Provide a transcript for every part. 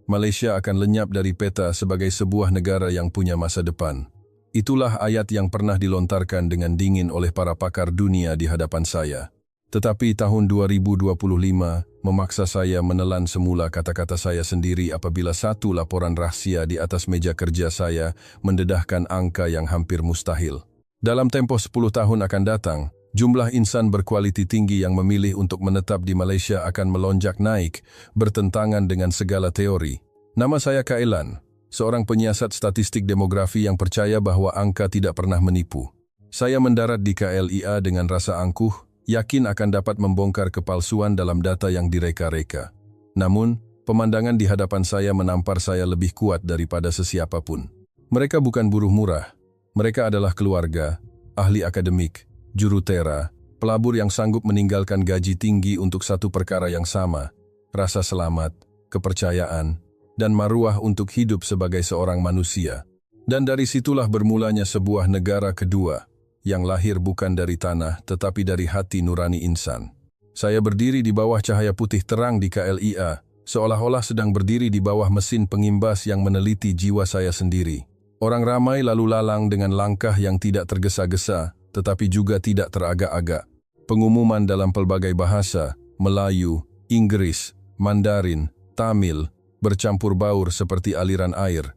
Malaysia akan lenyap dari peta sebagai sebuah negara yang punya masa depan. Itulah ayat yang pernah dilontarkan dengan dingin oleh para pakar dunia di hadapan saya. Tetapi tahun 2025 memaksa saya menelan semula kata-kata saya sendiri apabila satu laporan rahasia di atas meja kerja saya mendedahkan angka yang hampir mustahil. Dalam tempo 10 tahun akan datang, jumlah insan berkualiti tinggi yang memilih untuk menetap di Malaysia akan melonjak naik, bertentangan dengan segala teori. Nama saya Kailan, seorang penyiasat statistik demografi yang percaya bahwa angka tidak pernah menipu. Saya mendarat di KLIA dengan rasa angkuh, yakin akan dapat membongkar kepalsuan dalam data yang direka-reka. Namun, pemandangan di hadapan saya menampar saya lebih kuat daripada sesiapapun. Mereka bukan buruh murah. Mereka adalah keluarga, ahli akademik, jurutera, pelabur yang sanggup meninggalkan gaji tinggi untuk satu perkara yang sama, rasa selamat, kepercayaan, dan maruah untuk hidup sebagai seorang manusia. Dan dari situlah bermulanya sebuah negara kedua, yang lahir bukan dari tanah tetapi dari hati nurani insan. Saya berdiri di bawah cahaya putih terang di KLIA, seolah-olah sedang berdiri di bawah mesin pengimbas yang meneliti jiwa saya sendiri. Orang ramai lalu lalang dengan langkah yang tidak tergesa-gesa, tetapi juga tidak teragak-agak. Pengumuman dalam pelbagai bahasa, Melayu, Inggris, Mandarin, Tamil, bercampur baur seperti aliran air.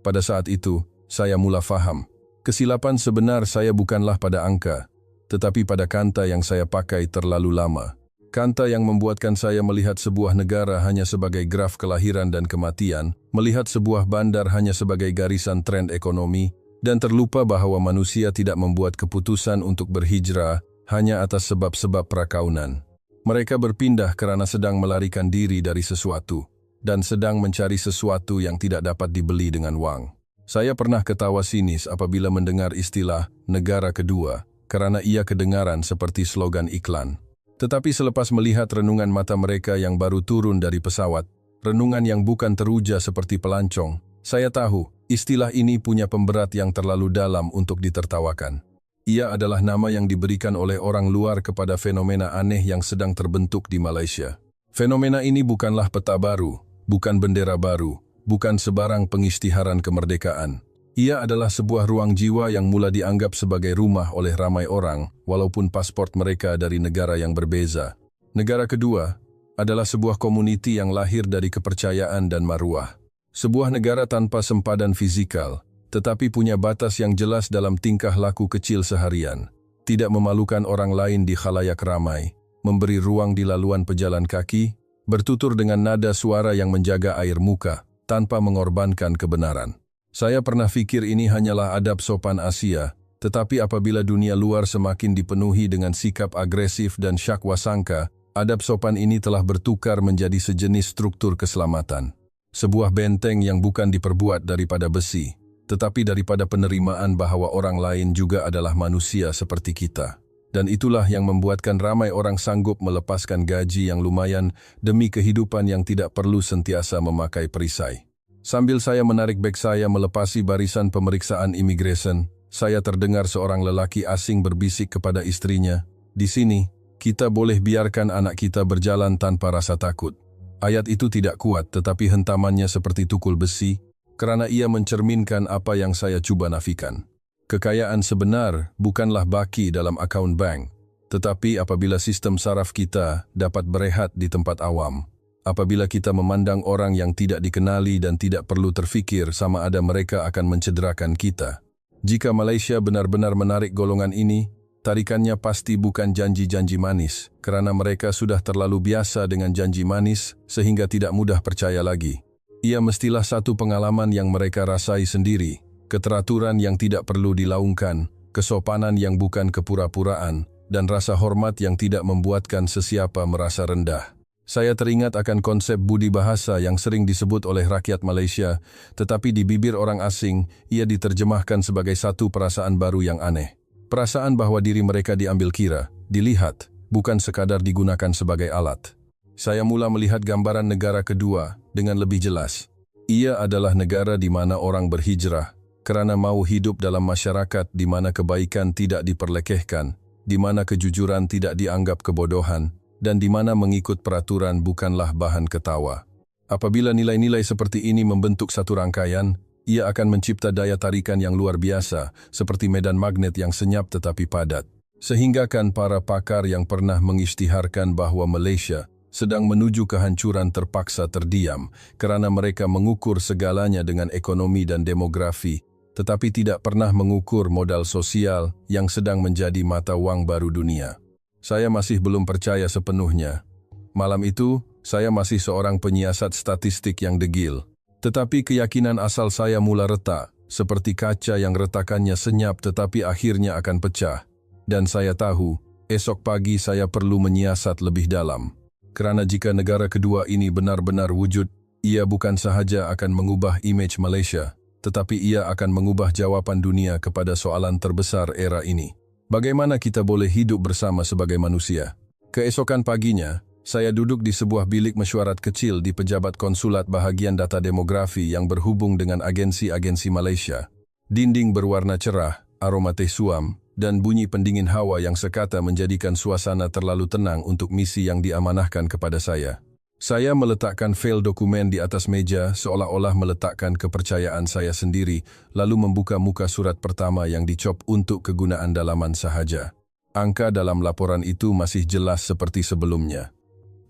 Pada saat itu, saya mula faham. Kesilapan sebenar saya bukanlah pada angka, tetapi pada kanta yang saya pakai terlalu lama. Kanta yang membuatkan saya melihat sebuah negara hanya sebagai graf kelahiran dan kematian, melihat sebuah bandar hanya sebagai garisan tren ekonomi, dan terlupa bahwa manusia tidak membuat keputusan untuk berhijrah hanya atas sebab-sebab prakaunan. Mereka berpindah karena sedang melarikan diri dari sesuatu, dan sedang mencari sesuatu yang tidak dapat dibeli dengan wang. Saya pernah ketawa sinis apabila mendengar istilah negara kedua, karena ia kedengaran seperti slogan iklan. Tetapi selepas melihat renungan mata mereka yang baru turun dari pesawat, renungan yang bukan teruja seperti pelancong, saya tahu istilah ini punya pemberat yang terlalu dalam untuk ditertawakan. Ia adalah nama yang diberikan oleh orang luar kepada fenomena aneh yang sedang terbentuk di Malaysia. Fenomena ini bukanlah peta baru, bukan bendera baru, bukan sebarang pengisytiharan kemerdekaan. Ia adalah sebuah ruang jiwa yang mula dianggap sebagai rumah oleh ramai orang, walaupun pasport mereka dari negara yang berbeza. Negara kedua adalah sebuah komuniti yang lahir dari kepercayaan dan maruah. Sebuah negara tanpa sempadan fizikal, tetapi punya batas yang jelas dalam tingkah laku kecil seharian. Tidak memalukan orang lain di khalayak ramai, memberi ruang di laluan pejalan kaki, bertutur dengan nada suara yang menjaga air muka, tanpa mengorbankan kebenaran. Saya pernah pikir ini hanyalah adab sopan Asia, tetapi apabila dunia luar semakin dipenuhi dengan sikap agresif dan syakwasangka, adab sopan ini telah bertukar menjadi sejenis struktur keselamatan. Sebuah benteng yang bukan diperbuat daripada besi, tetapi daripada penerimaan bahwa orang lain juga adalah manusia seperti kita. Dan itulah yang membuatkan ramai orang sanggup melepaskan gaji yang lumayan demi kehidupan yang tidak perlu sentiasa memakai perisai. Sambil saya menarik beg saya melepasi barisan pemeriksaan imigresen, saya terdengar seorang lelaki asing berbisik kepada istrinya, "Di sini, kita boleh biarkan anak kita berjalan tanpa rasa takut." Ayat itu tidak kuat, tetapi hentamannya seperti tukul besi, karena ia mencerminkan apa yang saya cuba nafikan. Kekayaan sebenar bukanlah baki dalam akaun bank, tetapi apabila sistem saraf kita dapat berehat di tempat awam. Apabila kita memandang orang yang tidak dikenali dan tidak perlu terfikir sama ada mereka akan mencederakan kita. Jika Malaysia benar-benar menarik golongan ini, tarikannya pasti bukan janji-janji manis, karena mereka sudah terlalu biasa dengan janji manis sehingga tidak mudah percaya lagi. Ia mestilah satu pengalaman yang mereka rasai sendiri, keteraturan yang tidak perlu dilaungkan, kesopanan yang bukan kepura-puraan, dan rasa hormat yang tidak membuatkan sesiapa merasa rendah. Saya teringat akan konsep budi bahasa yang sering disebut oleh rakyat Malaysia, tetapi di bibir orang asing, ia diterjemahkan sebagai satu perasaan baru yang aneh. Perasaan bahwa diri mereka diambil kira, dilihat, bukan sekadar digunakan sebagai alat. Saya mula melihat gambaran negara kedua dengan lebih jelas. Ia adalah negara di mana orang berhijrah, karena mau hidup dalam masyarakat di mana kebaikan tidak diperlekehkan, di mana kejujuran tidak dianggap kebodohan, dan di mana mengikut peraturan bukanlah bahan ketawa. Apabila nilai-nilai seperti ini membentuk satu rangkaian, ia akan mencipta daya tarikan yang luar biasa, seperti medan magnet yang senyap tetapi padat. Sehingga kan para pakar yang pernah mengisytiharkan bahwa Malaysia sedang menuju kehancuran terpaksa terdiam karena mereka mengukur segalanya dengan ekonomi dan demografi, tetapi tidak pernah mengukur modal sosial yang sedang menjadi mata wang baru dunia. Saya masih belum percaya sepenuhnya. Malam itu, saya masih seorang penyiasat statistik yang degil. Tetapi keyakinan asal saya mula retak, seperti kaca yang retakannya senyap tetapi akhirnya akan pecah. Dan saya tahu, esok pagi saya perlu menyiasat lebih dalam. Kerana jika negara kedua ini benar-benar wujud, ia bukan sahaja akan mengubah imej Malaysia, tetapi ia akan mengubah jawapan dunia kepada soalan terbesar era ini. Bagaimana kita boleh hidup bersama sebagai manusia? Keesokan paginya, saya duduk di sebuah bilik mesyuarat kecil di pejabat konsulat bahagian data demografi yang berhubung dengan agensi-agensi Malaysia. Dinding berwarna cerah, aroma teh suam, dan bunyi pendingin hawa yang sekata menjadikan suasana terlalu tenang untuk misi yang diamanahkan kepada saya. Saya meletakkan fail dokumen di atas meja seolah-olah meletakkan kepercayaan saya sendiri, lalu membuka muka surat pertama yang dicop untuk kegunaan dalaman sahaja. Angka dalam laporan itu masih jelas seperti sebelumnya.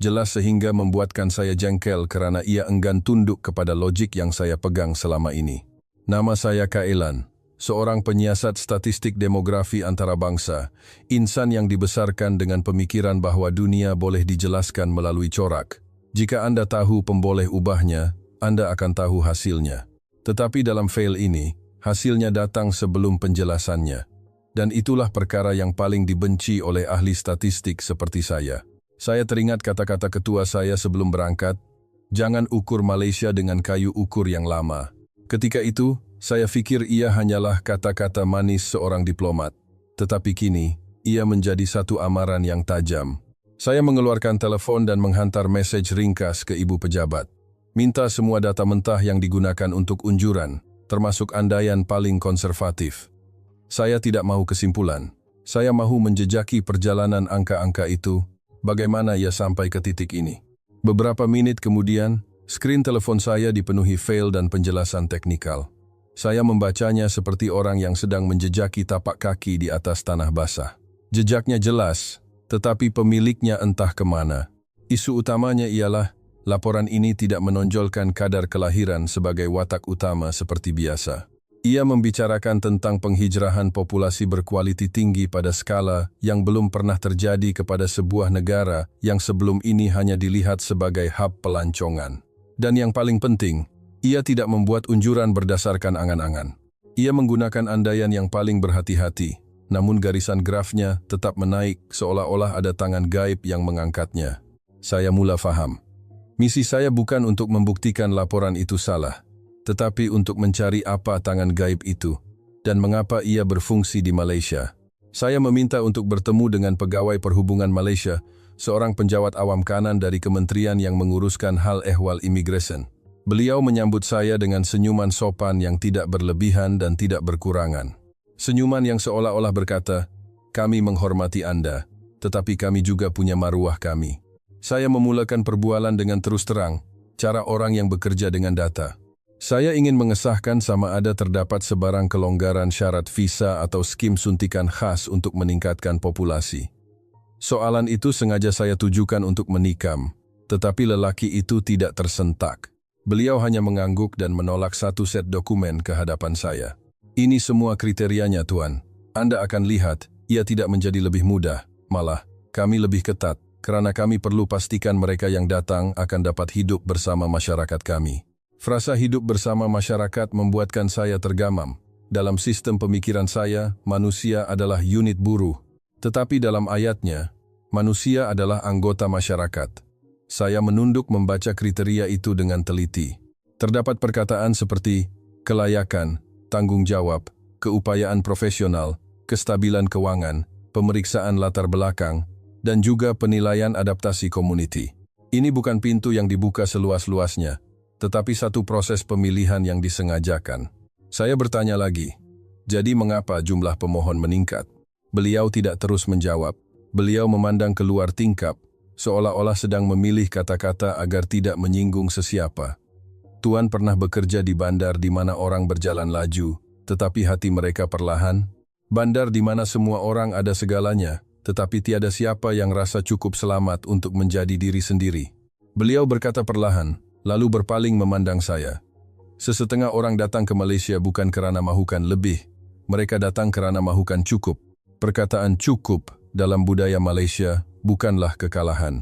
Jelas sehingga membuatkan saya jengkel kerana ia enggan tunduk kepada logik yang saya pegang selama ini. Nama saya Kailan, seorang penyiasat statistik demografi antarabangsa, insan yang dibesarkan dengan pemikiran bahwa dunia boleh dijelaskan melalui corak. Jika Anda tahu pemboleh ubahnya, Anda akan tahu hasilnya. Tetapi dalam fail ini, hasilnya datang sebelum penjelasannya. Dan itulah perkara yang paling dibenci oleh ahli statistik seperti saya. Saya teringat kata-kata ketua saya sebelum berangkat, jangan ukur Malaysia dengan kayu ukur yang lama. Ketika itu, saya fikir ia hanyalah kata-kata manis seorang diplomat. Tetapi kini, ia menjadi satu amaran yang tajam. Saya mengeluarkan telepon dan menghantar mesej ringkas ke ibu pejabat. Minta semua data mentah yang digunakan untuk unjuran, termasuk andaian paling konservatif. Saya tidak mahu kesimpulan. Saya mahu menjejaki perjalanan angka-angka itu, bagaimana ia sampai ke titik ini. Beberapa menit kemudian, skrin telepon saya dipenuhi fail dan penjelasan teknikal. Saya membacanya seperti orang yang sedang menjejaki tapak kaki di atas tanah basah. Jejaknya jelas, tetapi pemiliknya entah kemana. Isu utamanya ialah, laporan ini tidak menonjolkan kadar kelahiran sebagai watak utama seperti biasa. Ia membicarakan tentang penghijrahan populasi berkualiti tinggi pada skala yang belum pernah terjadi kepada sebuah negara yang sebelum ini hanya dilihat sebagai hub pelancongan. Dan yang paling penting, ia tidak membuat unjuran berdasarkan angan-angan. Ia menggunakan andaian yang paling berhati-hati, namun garisan grafnya tetap menaik seolah-olah ada tangan gaib yang mengangkatnya. Saya mula faham. Misi saya bukan untuk membuktikan laporan itu salah, tetapi untuk mencari apa tangan gaib itu dan mengapa ia berfungsi di Malaysia. Saya meminta untuk bertemu dengan pegawai perhubungan Malaysia, seorang penjawat awam kanan dari kementerian yang menguruskan hal ehwal imigresen. Beliau menyambut saya dengan senyuman sopan yang tidak berlebihan dan tidak berkurangan. Senyuman yang seolah-olah berkata, kami menghormati Anda, tetapi kami juga punya maruah kami. Saya memulakan perbualan dengan terus terang, cara orang yang bekerja dengan data. Saya ingin mengesahkan sama ada terdapat sebarang kelonggaran syarat visa atau skim suntikan khas untuk meningkatkan populasi. Soalan itu sengaja saya tujukan untuk menikam, tetapi lelaki itu tidak tersentak. Beliau hanya mengangguk dan menolak satu set dokumen ke hadapan saya. Ini semua kriterianya, Tuan. Anda akan lihat, ia tidak menjadi lebih mudah. Malah, kami lebih ketat, kerana kami perlu pastikan mereka yang datang akan dapat hidup bersama masyarakat kami. Frasa hidup bersama masyarakat membuatkan saya tergamam. Dalam sistem pemikiran saya, manusia adalah unit buruh. Tetapi dalam ayatnya, manusia adalah anggota masyarakat. Saya menunduk membaca kriteria itu dengan teliti. Terdapat perkataan seperti kelayakan, tanggung jawab, keupayaan profesional, kestabilan keuangan, pemeriksaan latar belakang, dan juga penilaian adaptasi komuniti. Ini bukan pintu yang dibuka seluas-luasnya, tetapi satu proses pemilihan yang disengajakan. Saya bertanya lagi, jadi mengapa jumlah pemohon meningkat? Beliau tidak terus menjawab. Beliau memandang keluar tingkap, seolah-olah sedang memilih kata-kata agar tidak menyinggung sesiapa. Tuan pernah bekerja di bandar di mana orang berjalan laju, tetapi hati mereka perlahan. Bandar di mana semua orang ada segalanya, tetapi tiada siapa yang rasa cukup selamat untuk menjadi diri sendiri. Beliau berkata perlahan, lalu berpaling memandang saya. Sesetengah orang datang ke Malaysia bukan kerana mahukan lebih, mereka datang kerana mahukan cukup. Perkataan cukup dalam budaya Malaysia bukanlah kekalahan.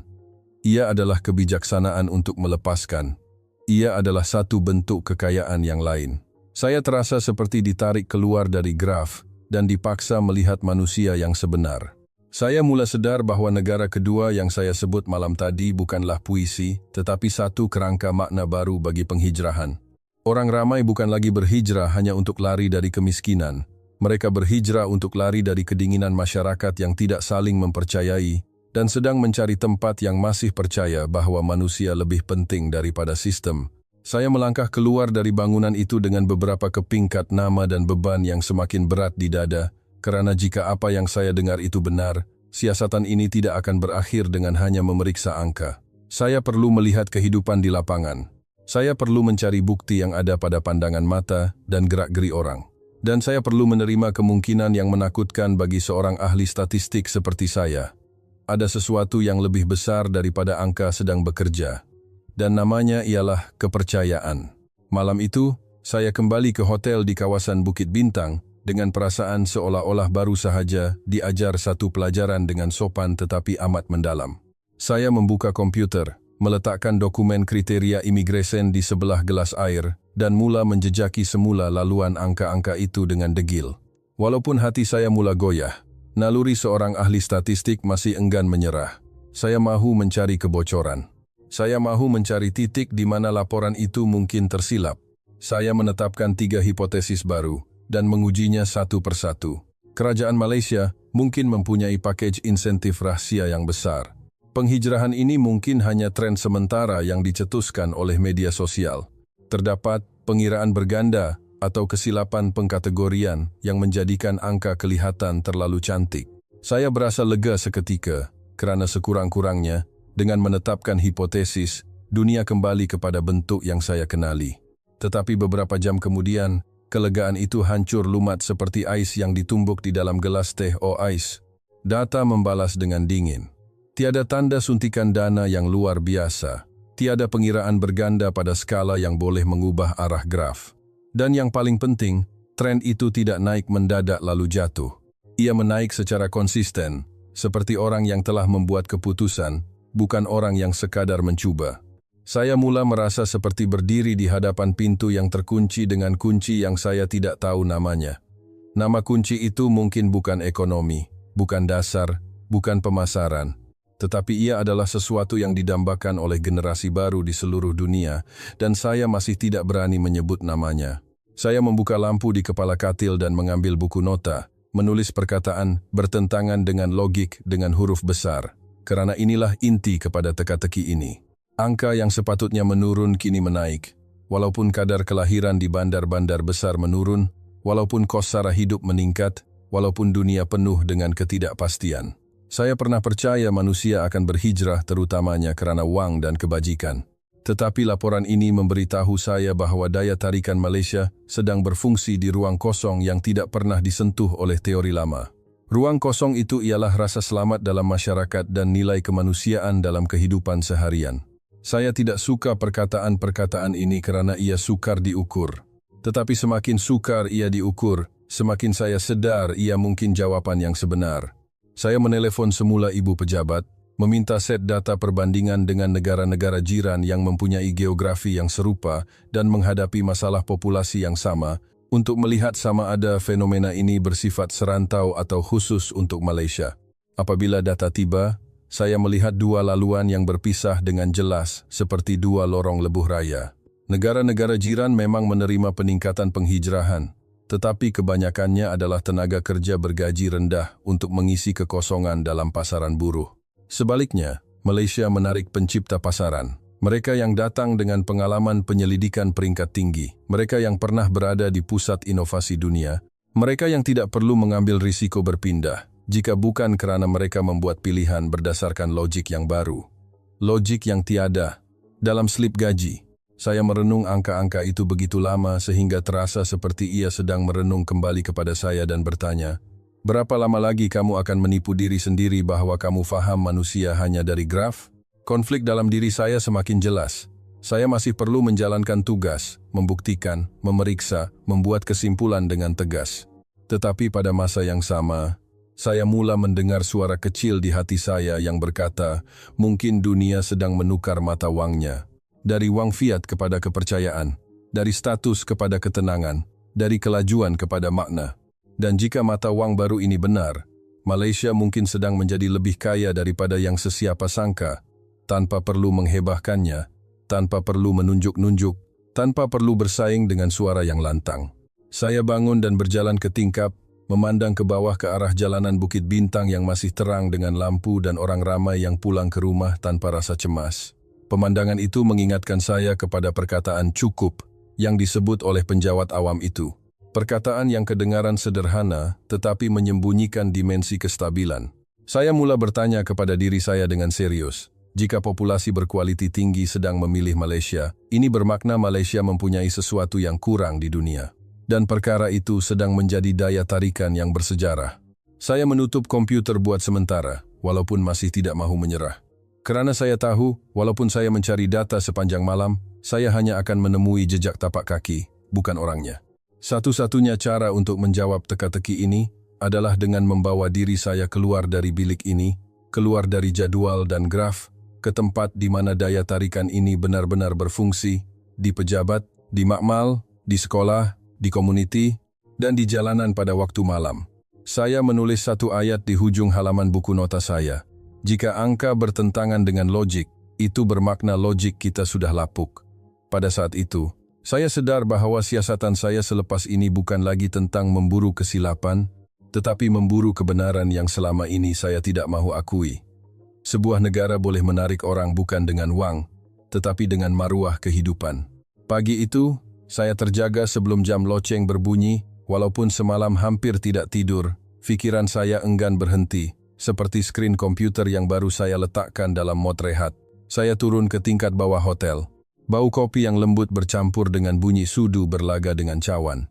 Ia adalah kebijaksanaan untuk melepaskan. Ia adalah satu bentuk kekayaan yang lain. Saya terasa seperti ditarik keluar dari graf dan dipaksa melihat manusia yang sebenar. Saya mula sedar bahwa negara kedua yang saya sebut malam tadi bukanlah puisi, tetapi satu kerangka makna baru bagi penghijrahan. Orang ramai bukan lagi berhijrah hanya untuk lari dari kemiskinan. Mereka berhijrah untuk lari dari kedinginan masyarakat yang tidak saling mempercayai dan sedang mencari tempat yang masih percaya bahwa manusia lebih penting daripada sistem. Saya melangkah keluar dari bangunan itu dengan beberapa kepingkat nama dan beban yang semakin berat di dada, karena jika apa yang saya dengar itu benar, siasatan ini tidak akan berakhir dengan hanya memeriksa angka. Saya perlu melihat kehidupan di lapangan. Saya perlu mencari bukti yang ada pada pandangan mata dan gerak-geri orang. Dan saya perlu menerima kemungkinan yang menakutkan bagi seorang ahli statistik seperti saya. Ada sesuatu yang lebih besar daripada angka sedang bekerja, dan namanya ialah kepercayaan. Malam itu, saya kembali ke hotel di kawasan Bukit Bintang dengan perasaan seolah-olah baru sahaja diajar satu pelajaran dengan sopan tetapi amat mendalam. Saya membuka komputer, meletakkan dokumen kriteria imigresen di sebelah gelas air, dan mula menjejaki semula laluan angka-angka itu dengan degil. Walaupun hati saya mula goyah, naluri seorang ahli statistik masih enggan menyerah. Saya mahu mencari kebocoran. Saya mahu mencari titik di mana laporan itu mungkin tersilap. Saya menetapkan 3 hipotesis baru dan mengujinya satu persatu. Kerajaan Malaysia mungkin mempunyai pakej insentif rahasia yang besar. Penghijrahan ini mungkin hanya tren sementara yang dicetuskan oleh media sosial. Terdapat pengiraan berganda atau kesilapan pengkategorian yang menjadikan angka kelihatan terlalu cantik. Saya berasa lega seketika, kerana sekurang-kurangnya, dengan menetapkan hipotesis, dunia kembali kepada bentuk yang saya kenali. Tetapi beberapa jam kemudian, kelegaan itu hancur lumat seperti ais yang ditumbuk di dalam gelas teh ais. Data membalas dengan dingin. Tiada tanda suntikan dana yang luar biasa. Tiada pengiraan berganda pada skala yang boleh mengubah arah graf. Dan yang paling penting, tren itu tidak naik mendadak lalu jatuh. Ia menaik secara konsisten, seperti orang yang telah membuat keputusan, bukan orang yang sekadar mencuba. Saya mula merasa seperti berdiri di hadapan pintu yang terkunci dengan kunci yang saya tidak tahu namanya. Nama kunci itu mungkin bukan ekonomi, bukan dasar, bukan pemasaran, tetapi ia adalah sesuatu yang didambakan oleh generasi baru di seluruh dunia, dan saya masih tidak berani menyebut namanya. Saya membuka lampu di kepala katil dan mengambil buku nota, menulis perkataan bertentangan dengan logik dengan huruf besar, kerana inilah inti kepada teka-teki ini. Angka yang sepatutnya menurun kini menaik, walaupun kadar kelahiran di bandar-bandar besar menurun, walaupun kos sara hidup meningkat, walaupun dunia penuh dengan ketidakpastian. Saya pernah percaya manusia akan berhijrah terutamanya kerana wang dan kebajikan. Tetapi laporan ini memberitahu saya bahwa daya tarikan Malaysia sedang berfungsi di ruang kosong yang tidak pernah disentuh oleh teori lama. Ruang kosong itu ialah rasa selamat dalam masyarakat dan nilai kemanusiaan dalam kehidupan seharian. Saya tidak suka perkataan-perkataan ini kerana ia sukar diukur. Tetapi semakin sukar ia diukur, semakin saya sedar ia mungkin jawapan yang sebenar. Saya menelepon semula ibu pejabat, meminta set data perbandingan dengan negara-negara jiran yang mempunyai geografi yang serupa dan menghadapi masalah populasi yang sama, untuk melihat sama ada fenomena ini bersifat serantau atau khusus untuk Malaysia. Apabila data tiba, saya melihat dua laluan yang berpisah dengan jelas seperti dua lorong lebuh raya. Negara-negara jiran memang menerima peningkatan penghijrahan, tetapi kebanyakannya adalah tenaga kerja bergaji rendah untuk mengisi kekosongan dalam pasaran buruh. Sebaliknya, Malaysia menarik pencipta pasaran. Mereka yang datang dengan pengalaman penyelidikan peringkat tinggi, mereka yang pernah berada di pusat inovasi dunia, mereka yang tidak perlu mengambil risiko berpindah, jika bukan karena mereka membuat pilihan berdasarkan logik yang baru. Logik yang tiada. Dalam slip gaji, saya merenung angka-angka itu begitu lama sehingga terasa seperti ia sedang merenung kembali kepada saya dan bertanya, "Berapa lama lagi kamu akan menipu diri sendiri bahwa kamu faham manusia hanya dari graf?" Konflik dalam diri saya semakin jelas. Saya masih perlu menjalankan tugas, membuktikan, memeriksa, membuat kesimpulan dengan tegas. Tetapi pada masa yang sama, saya mula mendengar suara kecil di hati saya yang berkata, mungkin dunia sedang menukar mata wangnya. Dari wang fiat kepada kepercayaan, dari status kepada ketenangan, dari kelajuan kepada makna. Dan jika mata wang baru ini benar, Malaysia mungkin sedang menjadi lebih kaya daripada yang sesiapa sangka, tanpa perlu menghebahkannya, tanpa perlu menunjuk-nunjuk, tanpa perlu bersaing dengan suara yang lantang. Saya bangun dan berjalan ke tingkap, memandang ke bawah ke arah jalanan Bukit Bintang yang masih terang dengan lampu dan orang ramai yang pulang ke rumah tanpa rasa cemas. Pemandangan itu mengingatkan saya kepada perkataan cukup yang disebut oleh penjawat awam itu. Perkataan yang kedengaran sederhana tetapi menyembunyikan dimensi kestabilan. Saya mula bertanya kepada diri saya dengan serius. Jika populasi berkualiti tinggi sedang memilih Malaysia, ini bermakna Malaysia mempunyai sesuatu yang kurang di dunia. Dan perkara itu sedang menjadi daya tarikan yang bersejarah. Saya menutup komputer buat sementara, walaupun masih tidak mahu menyerah. Karena saya tahu, walaupun saya mencari data sepanjang malam, saya hanya akan menemui jejak tapak kaki, bukan orangnya. Satu-satunya cara untuk menjawab teka-teki ini adalah dengan membawa diri saya keluar dari bilik ini, keluar dari jadwal dan graf, ke tempat di mana daya tarikan ini benar-benar berfungsi, di pejabat, di makmal, di sekolah, di komuniti, dan di jalanan pada waktu malam. Saya menulis satu ayat di hujung halaman buku nota saya. Jika angka bertentangan dengan logik, itu bermakna logik kita sudah lapuk. Pada saat itu, saya sadar bahwa siasatan saya selepas ini bukan lagi tentang memburu kesilapan, tetapi memburu kebenaran yang selama ini saya tidak mahu akui. Sebuah negara boleh menarik orang bukan dengan wang, tetapi dengan maruah kehidupan. Pagi itu, saya terjaga sebelum jam loceng berbunyi, walaupun semalam hampir tidak tidur, pikiran saya enggan berhenti, seperti skrin komputer yang baru saya letakkan dalam mod rehat. Saya turun ke tingkat bawah hotel. Bau kopi yang lembut bercampur dengan bunyi sudu berlaga dengan cawan.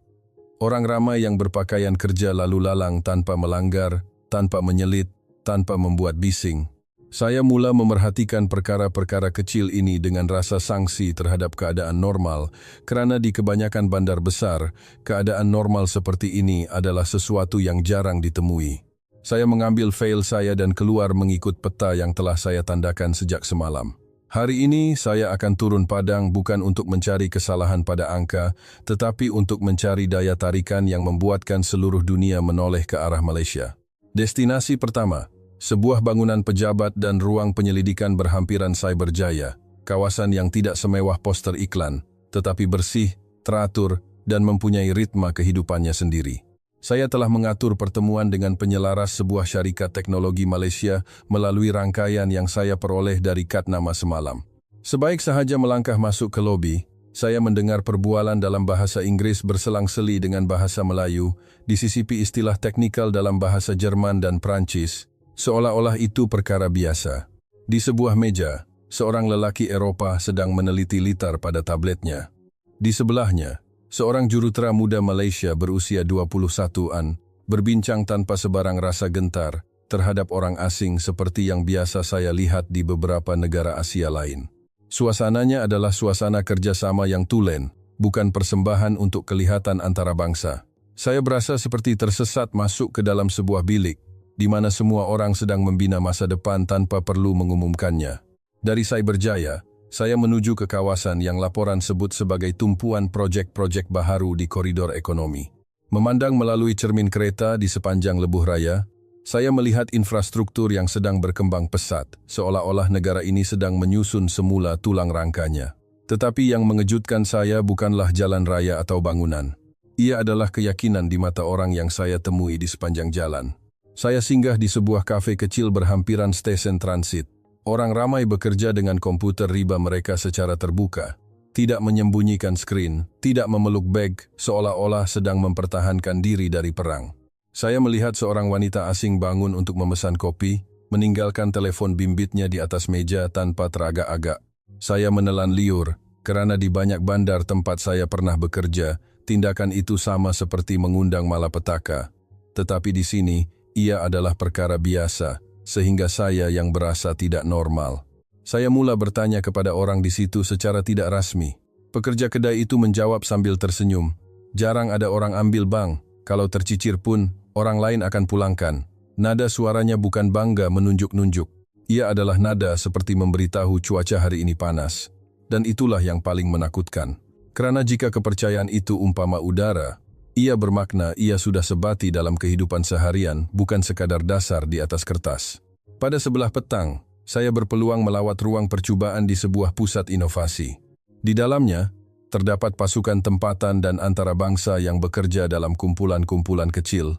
Orang ramai yang berpakaian kerja lalu lalang tanpa melanggar, tanpa menyelit, tanpa membuat bising. Saya mula memerhatikan perkara-perkara kecil ini dengan rasa sangsi terhadap keadaan normal, kerana di kebanyakan bandar besar, keadaan normal seperti ini adalah sesuatu yang jarang ditemui. Saya mengambil fail saya dan keluar mengikut peta yang telah saya tandakan sejak semalam. Hari ini saya akan turun padang bukan untuk mencari kesalahan pada angka, tetapi untuk mencari daya tarikan yang membuatkan seluruh dunia menoleh ke arah Malaysia. Destinasi pertama, sebuah bangunan pejabat dan ruang penyelidikan berhampiran Cyberjaya, kawasan yang tidak semewah poster iklan, tetapi bersih, teratur, dan mempunyai ritma kehidupannya sendiri. Saya telah mengatur pertemuan dengan penyelaras sebuah syarikat teknologi Malaysia melalui rangkaian yang saya peroleh dari kad nama semalam. Sebaik sahaja melangkah masuk ke lobi, saya mendengar perbualan dalam bahasa Inggris berselang-seli dengan bahasa Melayu, disisipi istilah teknikal dalam bahasa Jerman dan Prancis, seolah-olah itu perkara biasa. Di sebuah meja, seorang lelaki Eropa sedang meneliti litar pada tabletnya. Di sebelahnya, seorang jurutera muda Malaysia berusia 21-an berbincang tanpa sebarang rasa gentar terhadap orang asing seperti yang biasa saya lihat di beberapa negara Asia lain. Suasananya adalah suasana kerjasama yang tulen, bukan persembahan untuk kelihatan antara bangsa. Saya berasa seperti tersesat masuk ke dalam sebuah bilik, di mana semua orang sedang membina masa depan tanpa perlu mengumumkannya. Dari Cyberjaya, saya menuju ke kawasan yang laporan sebut sebagai tumpuan projek-projek baharu di koridor ekonomi. Memandang melalui cermin kereta di sepanjang lebuh raya, saya melihat infrastruktur yang sedang berkembang pesat, seolah-olah negara ini sedang menyusun semula tulang rangkanya. Tetapi yang mengejutkan saya bukanlah jalan raya atau bangunan. Ia adalah keyakinan di mata orang yang saya temui di sepanjang jalan. Saya singgah di sebuah kafe kecil berhampiran stesen transit. Orang ramai bekerja dengan komputer riba mereka secara terbuka, tidak menyembunyikan skrin, tidak memeluk beg, seolah-olah sedang mempertahankan diri dari perang. Saya melihat seorang wanita asing bangun untuk memesan kopi, meninggalkan telepon bimbitnya di atas meja tanpa teragak-agak. Saya menelan liur, karena di banyak bandar tempat saya pernah bekerja, tindakan itu sama seperti mengundang malapetaka. Tetapi di sini, ia adalah perkara biasa, sehingga saya yang berasa tidak normal. Saya mula bertanya kepada orang di situ secara tidak rasmi. Pekerja kedai itu menjawab sambil tersenyum. Jarang ada orang ambil bang, kalau tercicir pun, orang lain akan pulangkan. Nada suaranya bukan bangga menunjuk-nunjuk. Ia adalah nada seperti memberitahu cuaca hari ini panas. Dan itulah yang paling menakutkan. Karena jika kepercayaan itu umpama udara, ia bermakna ia sudah sebati dalam kehidupan seharian, bukan sekadar dasar di atas kertas. Pada sebelah petang, saya berpeluang melawat ruang percobaan di sebuah pusat inovasi. Di dalamnya, terdapat pasukan tempatan dan antarabangsa yang bekerja dalam kumpulan-kumpulan kecil.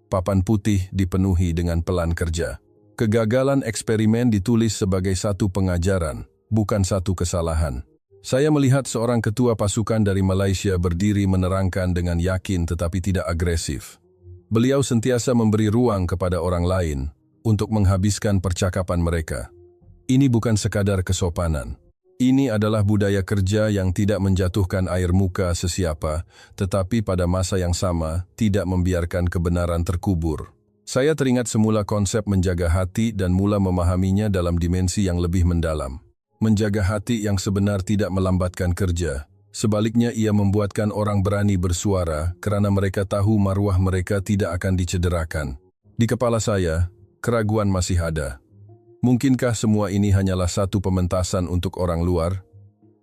Papan putih dipenuhi dengan pelan kerja. Kegagalan eksperimen ditulis sebagai satu pengajaran, bukan satu kesalahan. Saya melihat seorang ketua pasukan dari Malaysia berdiri menerangkan dengan yakin tetapi tidak agresif. Beliau sentiasa memberi ruang kepada orang lain untuk menghabiskan percakapan mereka. Ini bukan sekadar kesopanan. Ini adalah budaya kerja yang tidak menjatuhkan air muka sesiapa, tetapi pada masa yang sama tidak membiarkan kebenaran terkubur. Saya teringat semula konsep menjaga hati dan mula memahaminya dalam dimensi yang lebih mendalam. Menjaga hati yang sebenar tidak melambatkan kerja. Sebaliknya ia membuatkan orang berani bersuara karena mereka tahu maruah mereka tidak akan dicederakan. Di kepala saya, keraguan masih ada. Mungkinkah semua ini hanyalah satu pementasan untuk orang luar?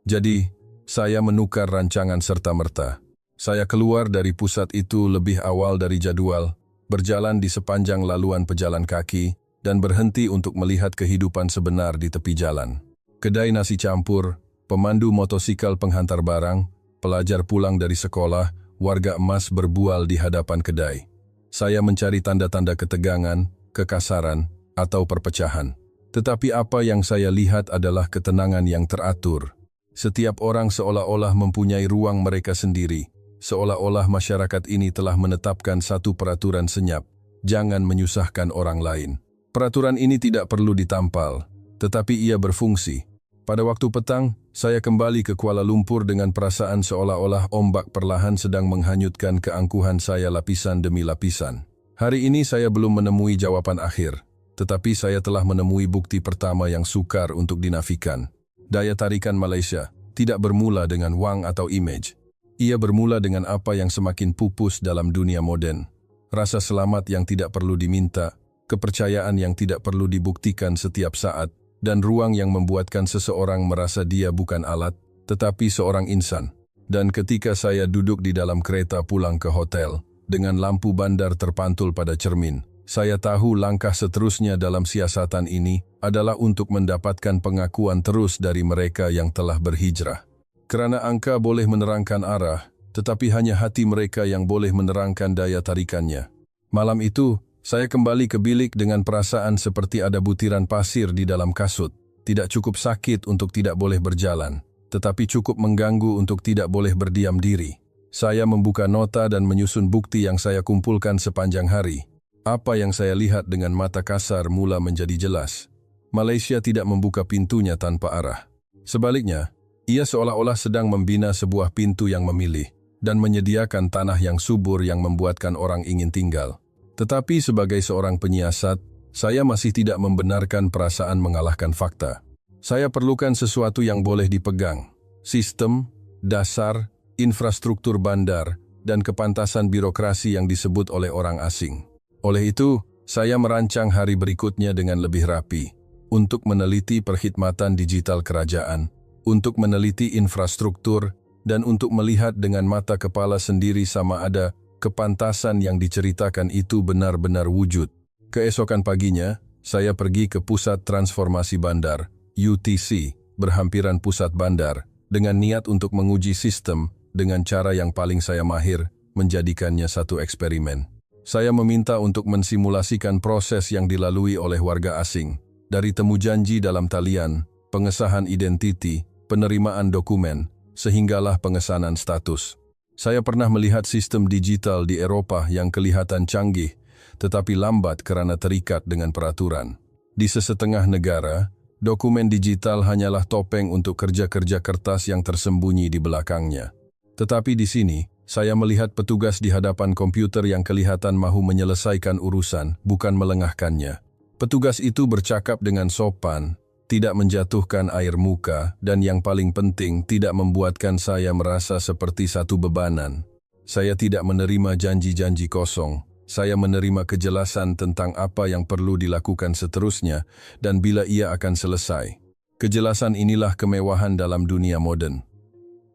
Jadi, saya menukar rancangan serta-merta. Saya keluar dari pusat itu lebih awal dari jadwal, berjalan di sepanjang laluan pejalan kaki, dan berhenti untuk melihat kehidupan sebenar di tepi jalan. Kedai nasi campur, pemandu motosikal penghantar barang, pelajar pulang dari sekolah, warga emas berbual di hadapan kedai. Saya mencari tanda-tanda ketegangan, kekasaran, atau perpecahan. Tetapi apa yang saya lihat adalah ketenangan yang teratur. Setiap orang seolah-olah mempunyai ruang mereka sendiri, seolah-olah masyarakat ini telah menetapkan satu peraturan senyap, jangan menyusahkan orang lain. Peraturan ini tidak perlu ditampal, tetapi ia berfungsi. Pada waktu petang, saya kembali ke Kuala Lumpur dengan perasaan seolah-olah ombak perlahan sedang menghanyutkan keangkuhan saya lapisan demi lapisan. Hari ini saya belum menemui jawaban akhir, tetapi saya telah menemui bukti pertama yang sukar untuk dinafikan. Daya tarikan Malaysia tidak bermula dengan wang atau image. Ia bermula dengan apa yang semakin pupus dalam dunia moden. Rasa selamat yang tidak perlu diminta, kepercayaan yang tidak perlu dibuktikan setiap saat, dan ruang yang membuatkan seseorang merasa dia bukan alat, tetapi seorang insan. Dan ketika saya duduk di dalam kereta pulang ke hotel, dengan lampu bandar terpantul pada cermin, saya tahu langkah seterusnya dalam siasatan ini adalah untuk mendapatkan pengakuan terus dari mereka yang telah berhijrah. Kerana angka boleh menerangkan arah, tetapi hanya hati mereka yang boleh menerangkan daya tarikannya. Malam itu, saya kembali ke bilik dengan perasaan seperti ada butiran pasir di dalam kasut. Tidak cukup sakit untuk tidak boleh berjalan, tetapi cukup mengganggu untuk tidak boleh berdiam diri. Saya membuka nota dan menyusun bukti yang saya kumpulkan sepanjang hari. Apa yang saya lihat dengan mata kasar mula menjadi jelas. Malaysia tidak membuka pintunya tanpa arah. Sebaliknya, ia seolah-olah sedang membina sebuah pintu yang memilih dan menyediakan tanah yang subur yang membuatkan orang ingin tinggal. Tetapi sebagai seorang penyiasat, saya masih tidak membenarkan perasaan mengalahkan fakta. Saya perlukan sesuatu yang boleh dipegang. Sistem, dasar, infrastruktur bandar, dan kepantasan birokrasi yang disebut oleh orang asing. Oleh itu, saya merancang hari berikutnya dengan lebih rapi, untuk meneliti perkhidmatan digital kerajaan, untuk meneliti infrastruktur, dan untuk melihat dengan mata kepala sendiri sama ada kepantasan yang diceritakan itu benar-benar wujud. Keesokan paginya, saya pergi ke Pusat Transformasi Bandar, UTC, berhampiran pusat bandar, dengan niat untuk menguji sistem dengan cara yang paling saya mahir, menjadikannya satu eksperimen. Saya meminta untuk mensimulasikan proses yang dilalui oleh warga asing, dari temu janji dalam talian, pengesahan identiti, penerimaan dokumen, sehinggalah pengesanan status. Saya pernah melihat sistem digital di Eropah yang kelihatan canggih, tetapi lambat karena terikat dengan peraturan. Di sesetengah negara, dokumen digital hanyalah topeng untuk kerja-kerja kertas yang tersembunyi di belakangnya. Tetapi di sini, saya melihat petugas di hadapan komputer yang kelihatan mahu menyelesaikan urusan, bukan melengahkannya. Petugas itu bercakap dengan sopan, tidak menjatuhkan air muka, dan yang paling penting tidak membuatkan saya merasa seperti satu bebanan. Saya tidak menerima janji-janji kosong. Saya menerima kejelasan tentang apa yang perlu dilakukan seterusnya dan bila ia akan selesai. Kejelasan inilah kemewahan dalam dunia modern.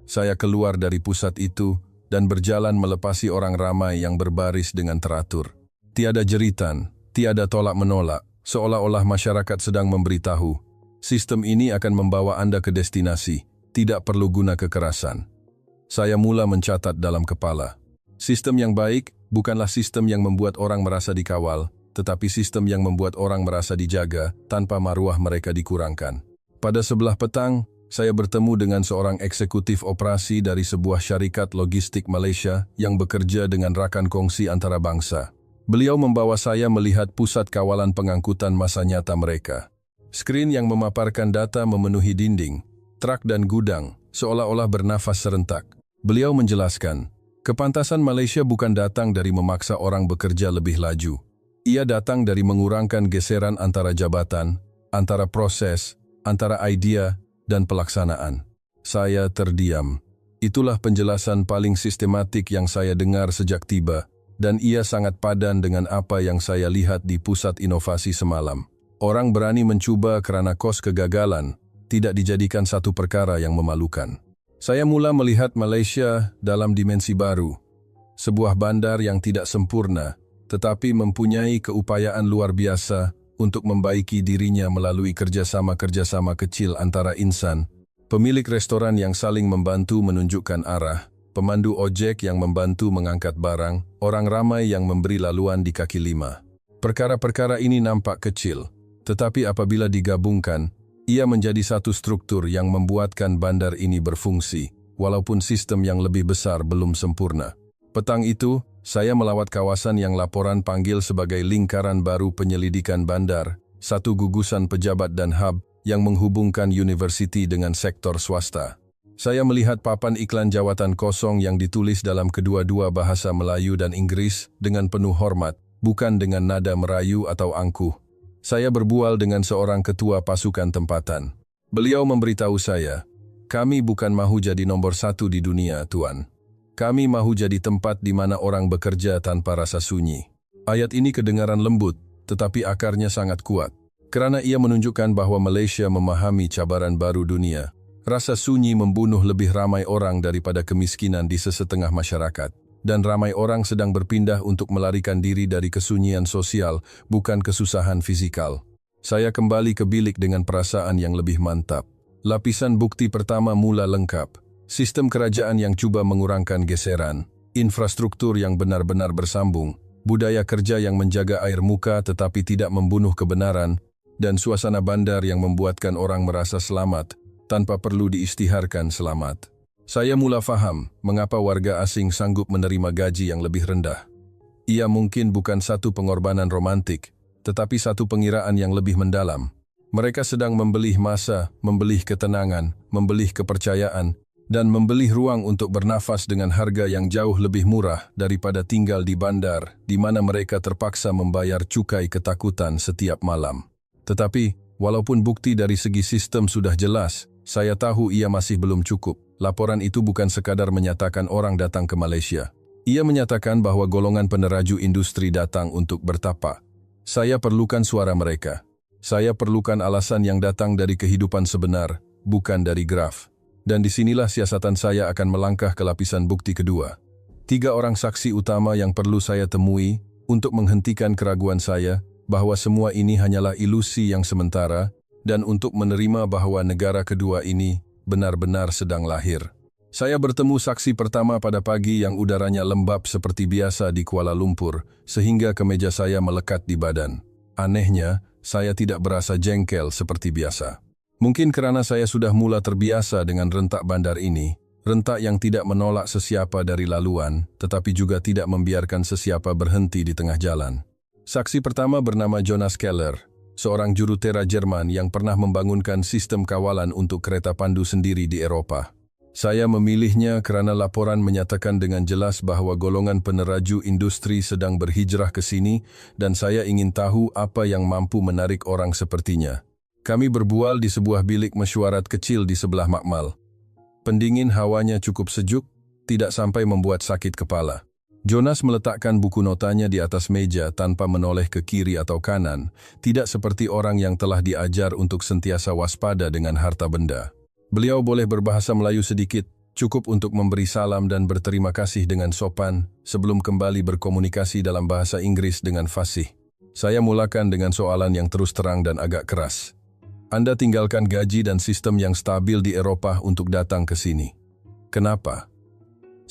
Saya keluar dari pusat itu dan berjalan melepasi orang ramai yang berbaris dengan teratur. Tiada jeritan, tiada tolak-menolak, seolah-olah masyarakat sedang memberitahu, sistem ini akan membawa Anda ke destinasi, tidak perlu guna kekerasan. Saya mula mencatat dalam kepala. Sistem yang baik bukanlah sistem yang membuat orang merasa dikawal, tetapi sistem yang membuat orang merasa dijaga tanpa maruah mereka dikurangkan. Pada sebelah petang, saya bertemu dengan seorang eksekutif operasi dari sebuah syarikat logistik Malaysia yang bekerja dengan rakan kongsi antara bangsa. Beliau membawa saya melihat pusat kawalan pengangkutan masa nyata mereka. Skrin yang memaparkan data memenuhi dinding, truk dan gudang, seolah-olah bernafas serentak. Beliau menjelaskan, kepantasan Malaysia bukan datang dari memaksa orang bekerja lebih laju. Ia datang dari mengurangkan geseran antara jabatan, antara proses, antara idea, dan pelaksanaan. Saya terdiam. Itulah penjelasan paling sistematik yang saya dengar sejak tiba, dan ia sangat padan dengan apa yang saya lihat di pusat inovasi semalam. Orang berani mencuba kerana kos kegagalan tidak dijadikan satu perkara yang memalukan. Saya mula melihat Malaysia dalam dimensi baru. Sebuah bandar yang tidak sempurna, tetapi mempunyai keupayaan luar biasa untuk membaiki dirinya melalui kerjasama-kerjasama kecil antara insan, pemilik restoran yang saling membantu menunjukkan arah, pemandu ojek yang membantu mengangkat barang, orang ramai yang memberi laluan di kaki lima. Perkara-perkara ini nampak kecil, tetapi apabila digabungkan, ia menjadi satu struktur yang membuatkan bandar ini berfungsi, walaupun sistem yang lebih besar belum sempurna. Petang itu, saya melawat kawasan yang laporan panggil sebagai lingkaran baru penyelidikan bandar, satu gugusan pejabat dan hub yang menghubungkan universiti dengan sektor swasta. Saya melihat papan iklan jawatan kosong yang ditulis dalam kedua-dua bahasa Melayu dan Inggris dengan penuh hormat, bukan dengan nada merayu atau angkuh. Saya berbual dengan seorang ketua pasukan tempatan. Beliau memberitahu saya, kami bukan mahu jadi nombor satu di dunia, Tuan. Kami mahu jadi tempat di mana orang bekerja tanpa rasa sunyi. Ayat ini kedengaran lembut, tetapi akarnya sangat kuat. Kerana ia menunjukkan bahwa Malaysia memahami cabaran baru dunia. Rasa sunyi membunuh lebih ramai orang daripada kemiskinan di sesetengah masyarakat. Dan ramai orang sedang berpindah untuk melarikan diri dari kesunyian sosial, bukan kesusahan fisikal. Saya kembali ke bilik dengan perasaan yang lebih mantap. Lapisan bukti pertama mula lengkap. Sistem kerajaan yang cuba mengurangkan geseran, infrastruktur yang benar-benar bersambung, budaya kerja yang menjaga air muka tetapi tidak membunuh kebenaran, dan suasana bandar yang membuatkan orang merasa selamat, tanpa perlu diistiharkan selamat. Saya mula faham mengapa warga asing sanggup menerima gaji yang lebih rendah. Ia mungkin bukan satu pengorbanan romantik, tetapi satu pengiraan yang lebih mendalam. Mereka sedang membelih masa, membelih ketenangan, membelih kepercayaan, dan membelih ruang untuk bernafas dengan harga yang jauh lebih murah daripada tinggal di bandar, di mana mereka terpaksa membayar cukai ketakutan setiap malam. Tetapi, walaupun bukti dari segi sistem sudah jelas, saya tahu ia masih belum cukup. Laporan itu bukan sekadar menyatakan orang datang ke Malaysia. Ia menyatakan bahwa golongan peneraju industri datang untuk bertapa. Saya perlukan suara mereka. Saya perlukan alasan yang datang dari kehidupan sebenar, bukan dari graf. Dan disinilah siasatan saya akan melangkah ke lapisan bukti kedua. 3 orang saksi utama yang perlu saya temui untuk menghentikan keraguan saya bahwa semua ini hanyalah ilusi yang sementara dan untuk menerima bahwa negara kedua ini benar-benar sedang lahir. Saya bertemu saksi pertama pada pagi yang udaranya lembab seperti biasa di Kuala Lumpur, sehingga kemeja saya melekat di badan. Anehnya, saya tidak berasa jengkel seperti biasa. Mungkin kerana saya sudah mula terbiasa dengan rentak bandar ini, rentak yang tidak menolak sesiapa dari laluan, tetapi juga tidak membiarkan sesiapa berhenti di tengah jalan. Saksi pertama bernama Jonas Keller, seorang jurutera Jerman yang pernah membangunkan sistem kawalan untuk kereta pandu sendiri di Eropa. Saya memilihnya karena laporan menyatakan dengan jelas bahwa golongan peneraju industri sedang berhijrah ke sini dan saya ingin tahu apa yang mampu menarik orang sepertinya. Kami berbual di sebuah bilik mesyuarat kecil di sebelah makmal. Pendingin hawanya cukup sejuk, tidak sampai membuat sakit kepala. Jonas meletakkan buku notanya di atas meja tanpa menoleh ke kiri atau kanan, tidak seperti orang yang telah diajar untuk sentiasa waspada dengan harta benda. Beliau boleh berbahasa Melayu sedikit, cukup untuk memberi salam dan berterima kasih dengan sopan, sebelum kembali berkomunikasi dalam bahasa Inggris dengan fasih. Saya mulakan dengan soalan yang terus terang dan agak keras. Anda tinggalkan gaji dan sistem yang stabil di Eropa untuk datang ke sini. Kenapa?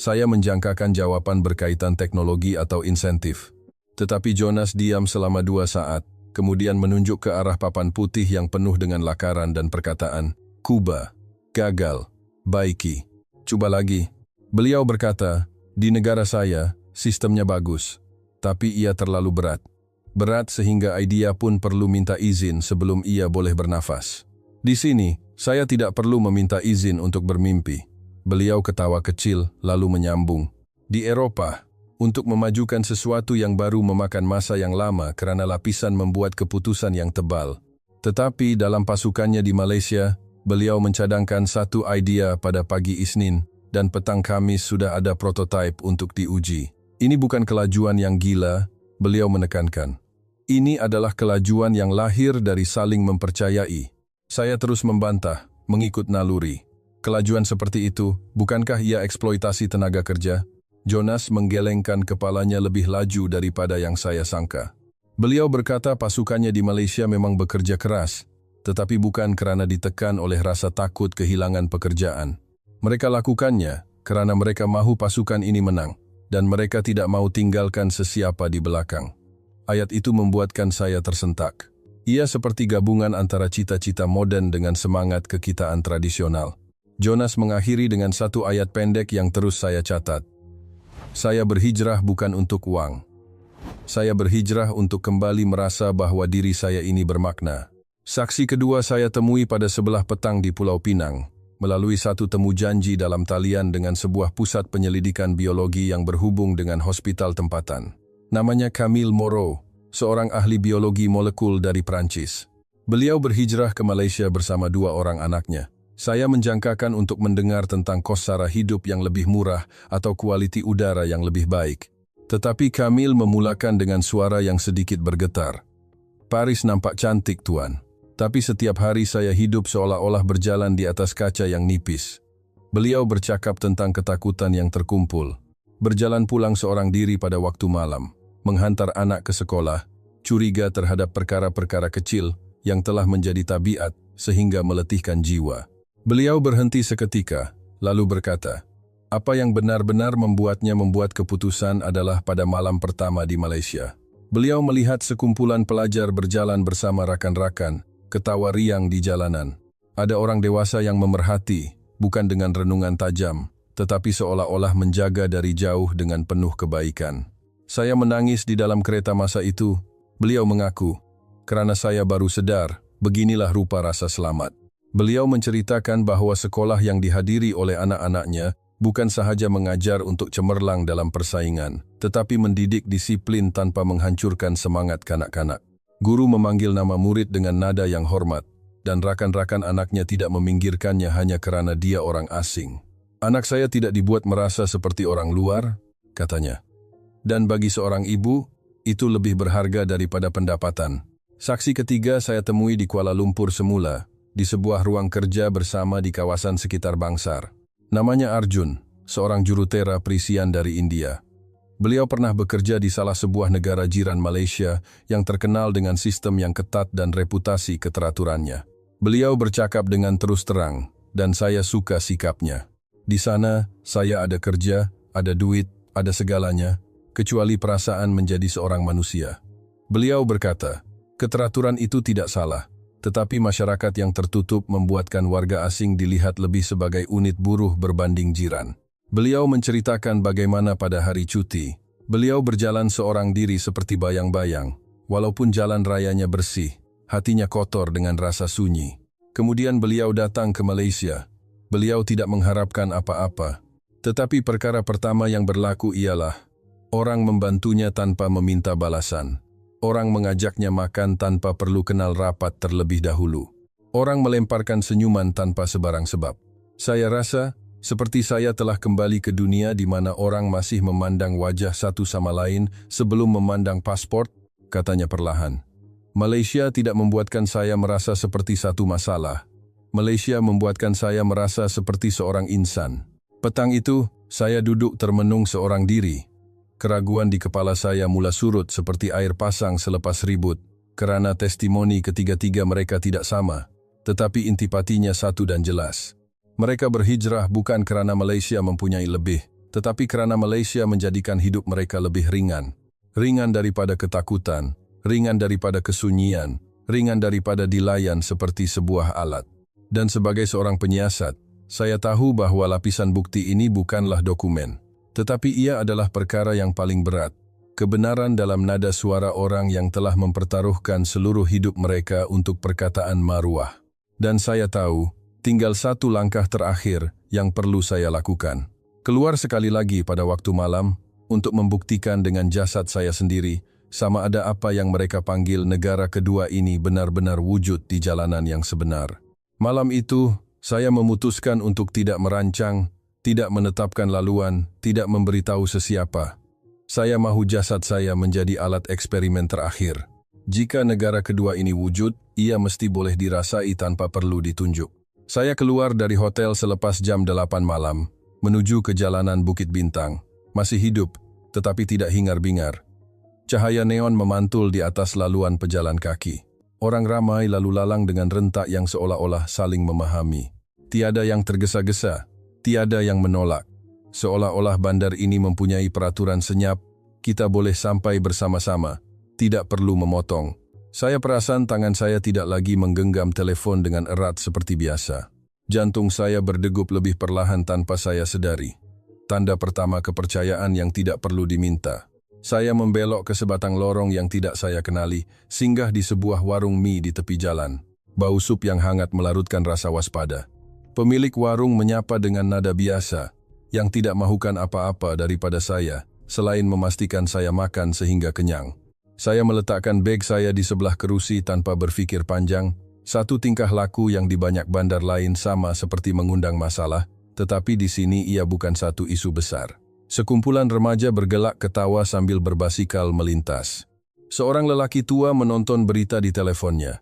Saya menjangkakan jawaban berkaitan teknologi atau insentif. Tetapi Jonas diam selama 2 saat, kemudian menunjuk ke arah papan putih yang penuh dengan lakaran dan perkataan, Kuba, gagal, baiki. Coba lagi. Beliau berkata, di negara saya, sistemnya bagus, tapi ia terlalu berat. Berat sehingga idea pun perlu minta izin sebelum ia boleh bernafas. Di sini, saya tidak perlu meminta izin untuk bermimpi. Beliau ketawa kecil, lalu menyambung. Di Eropa, untuk memajukan sesuatu yang baru memakan masa yang lama karena lapisan membuat keputusan yang tebal. Tetapi dalam pasukannya di Malaysia, beliau mencadangkan satu idea pada pagi Isnin, dan petang Kamis sudah ada prototipe untuk diuji. Ini bukan kelajuan yang gila, beliau menekankan. Ini adalah kelajuan yang lahir dari saling mempercayai. Saya terus membantah, mengikut naluri. Kelajuan seperti itu, bukankah ia eksploitasi tenaga kerja? Jonas menggelengkan kepalanya lebih laju daripada yang saya sangka. Beliau berkata pasukannya di Malaysia memang bekerja keras, tetapi bukan karena ditekan oleh rasa takut kehilangan pekerjaan. Mereka lakukannya karena mereka mahu pasukan ini menang, dan mereka tidak mau tinggalkan sesiapa di belakang. Ayat itu membuatkan saya tersentak. Ia seperti gabungan antara cita-cita modern dengan semangat kekitaan tradisional. Jonas mengakhiri dengan satu ayat pendek yang terus saya catat. Saya berhijrah bukan untuk uang. Saya berhijrah untuk kembali merasa bahwa diri saya ini bermakna. Saksi kedua saya temui pada sebelah petang di Pulau Pinang, melalui satu temu janji dalam talian dengan sebuah pusat penyelidikan biologi yang berhubung dengan hospital tempatan. Namanya Camille Moreau, seorang ahli biologi molekul dari Prancis. Beliau berhijrah ke Malaysia bersama 2 orang anaknya. Saya menjangkakan untuk mendengar tentang kos sara hidup yang lebih murah atau kualiti udara yang lebih baik. Tetapi Camille memulakan dengan suara yang sedikit bergetar. Paris nampak cantik, Tuan. Tapi setiap hari saya hidup seolah-olah berjalan di atas kaca yang nipis. Beliau bercakap tentang ketakutan yang terkumpul. Berjalan pulang seorang diri pada waktu malam. Menghantar anak ke sekolah. Curiga terhadap perkara-perkara kecil yang telah menjadi tabiat sehingga meletihkan jiwa. Beliau berhenti seketika, lalu berkata, apa yang benar-benar membuatnya membuat keputusan adalah pada malam pertama di Malaysia. Beliau melihat sekumpulan pelajar berjalan bersama rakan-rakan, ketawa riang di jalanan. Ada orang dewasa yang memerhati, bukan dengan renungan tajam, tetapi seolah-olah menjaga dari jauh dengan penuh kebaikan. Saya menangis di dalam kereta masa itu, beliau mengaku, karena saya baru sadar, beginilah rupa rasa selamat. Beliau menceritakan bahwa sekolah yang dihadiri oleh anak-anaknya bukan sahaja mengajar untuk cemerlang dalam persaingan, tetapi mendidik disiplin tanpa menghancurkan semangat kanak-kanak. Guru memanggil nama murid dengan nada yang hormat, dan rakan-rakan anaknya tidak meminggirkannya hanya karena dia orang asing. Anak saya tidak dibuat merasa seperti orang luar, katanya. Dan bagi seorang ibu, itu lebih berharga daripada pendapatan. Saksi ketiga saya temui di Kuala Lumpur semula, di sebuah ruang kerja bersama di kawasan sekitar Bangsar. Namanya Arjun, seorang jurutera Perisian dari India. Beliau pernah bekerja di salah sebuah negara jiran Malaysia yang terkenal dengan sistem yang ketat dan reputasi keteraturannya. Beliau bercakap dengan terus terang, dan saya suka sikapnya. Di sana, saya ada kerja, ada duit, ada segalanya, kecuali perasaan menjadi seorang manusia. Beliau berkata, keteraturan itu tidak salah. Tetapi masyarakat yang tertutup membuatkan warga asing dilihat lebih sebagai unit buruh berbanding jiran. Beliau menceritakan bagaimana pada hari cuti, beliau berjalan seorang diri seperti bayang-bayang, Walaupun jalan rayanya bersih, hatinya kotor dengan rasa sunyi. Kemudian beliau datang ke Malaysia. Beliau tidak mengharapkan apa-apa. Tetapi perkara pertama yang berlaku ialah orang membantunya tanpa meminta balasan. Orang mengajaknya makan tanpa perlu kenal rapat terlebih dahulu. Orang melemparkan senyuman tanpa sebarang sebab. Saya rasa seperti saya telah kembali ke dunia di mana orang masih memandang wajah satu sama lain sebelum memandang paspor, katanya perlahan. Malaysia tidak membuatkan saya merasa seperti satu masalah. Malaysia membuatkan saya merasa seperti seorang insan. Petang itu, saya duduk termenung seorang diri. Keraguan di kepala saya mula surut seperti air pasang selepas ribut, kerana testimoni ketiga-tiga mereka tidak sama, tetapi intipatinya satu dan jelas. Mereka berhijrah bukan kerana Malaysia mempunyai lebih, tetapi kerana Malaysia menjadikan hidup mereka lebih ringan. Ringan daripada ketakutan, ringan daripada kesunyian, ringan daripada dilayan seperti sebuah alat. Dan sebagai seorang penyiasat, saya tahu bahwa lapisan bukti ini bukanlah dokumen. Tetapi ia adalah perkara yang paling berat, kebenaran dalam nada suara orang yang telah mempertaruhkan seluruh hidup mereka untuk perkataan maruah. Dan saya tahu, tinggal satu langkah terakhir yang perlu saya lakukan. Keluar sekali lagi pada waktu malam, untuk membuktikan dengan jasad saya sendiri, sama ada apa yang mereka panggil negara kedua ini benar-benar wujud di jalanan yang sebenar. Malam itu, saya memutuskan untuk tidak merancang, tidak menetapkan laluan, tidak memberitahu sesiapa. Saya mahu jasad saya menjadi alat eksperimen terakhir. Jika negara kedua ini wujud, ia mesti boleh dirasai tanpa perlu ditunjuk. Saya keluar dari hotel selepas jam 8 malam, menuju ke jalanan Bukit Bintang. Masih hidup, tetapi tidak hingar-bingar. Cahaya neon memantul di atas laluan pejalan kaki. Orang ramai lalu lalang dengan rentak yang seolah-olah saling memahami. Tiada yang tergesa-gesa. Tiada yang menolak. Seolah-olah bandar ini mempunyai peraturan senyap, kita boleh sampai bersama-sama, tidak perlu memotong. Saya perasan tangan saya tidak lagi menggenggam telepon dengan erat seperti biasa. Jantung saya berdegup lebih perlahan tanpa saya sedari. Tanda pertama kepercayaan yang tidak perlu diminta. Saya membelok ke sebatang lorong yang tidak saya kenali, singgah di sebuah warung mie di tepi jalan. Bau sup yang hangat melarutkan rasa waspada. Pemilik warung menyapa dengan nada biasa, yang tidak mahukan apa-apa daripada saya, selain memastikan saya makan sehingga kenyang. Saya meletakkan beg saya di sebelah kerusi tanpa berfikir panjang, satu tingkah laku yang di banyak bandar lain sama seperti mengundang masalah, tetapi di sini ia bukan satu isu besar. Sekumpulan remaja bergelak ketawa sambil berbasikal melintas. Seorang lelaki tua menonton berita di teleponnya.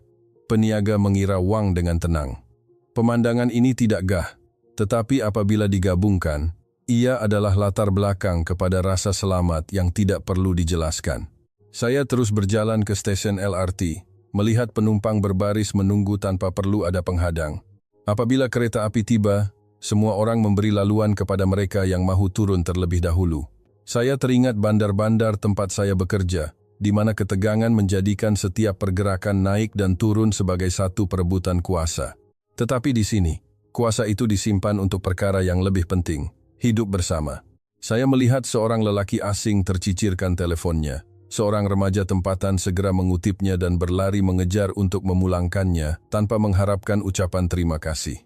Peniaga mengira wang dengan tenang. Pemandangan ini tidak gah, tetapi apabila digabungkan, ia adalah latar belakang kepada rasa selamat yang tidak perlu dijelaskan. Saya terus berjalan ke stesen LRT, melihat penumpang berbaris menunggu tanpa perlu ada penghadang. Apabila kereta api tiba, semua orang memberi laluan kepada mereka yang mahu turun terlebih dahulu. Saya teringat bandar-bandar tempat saya bekerja, di mana ketegangan menjadikan setiap pergerakan naik dan turun sebagai satu perebutan kuasa. Tetapi di sini, kuasa itu disimpan untuk perkara yang lebih penting, hidup bersama. Saya melihat seorang lelaki asing tercicirkan teleponnya. Seorang remaja tempatan segera mengutipnya dan berlari mengejar untuk memulangkannya tanpa mengharapkan ucapan terima kasih.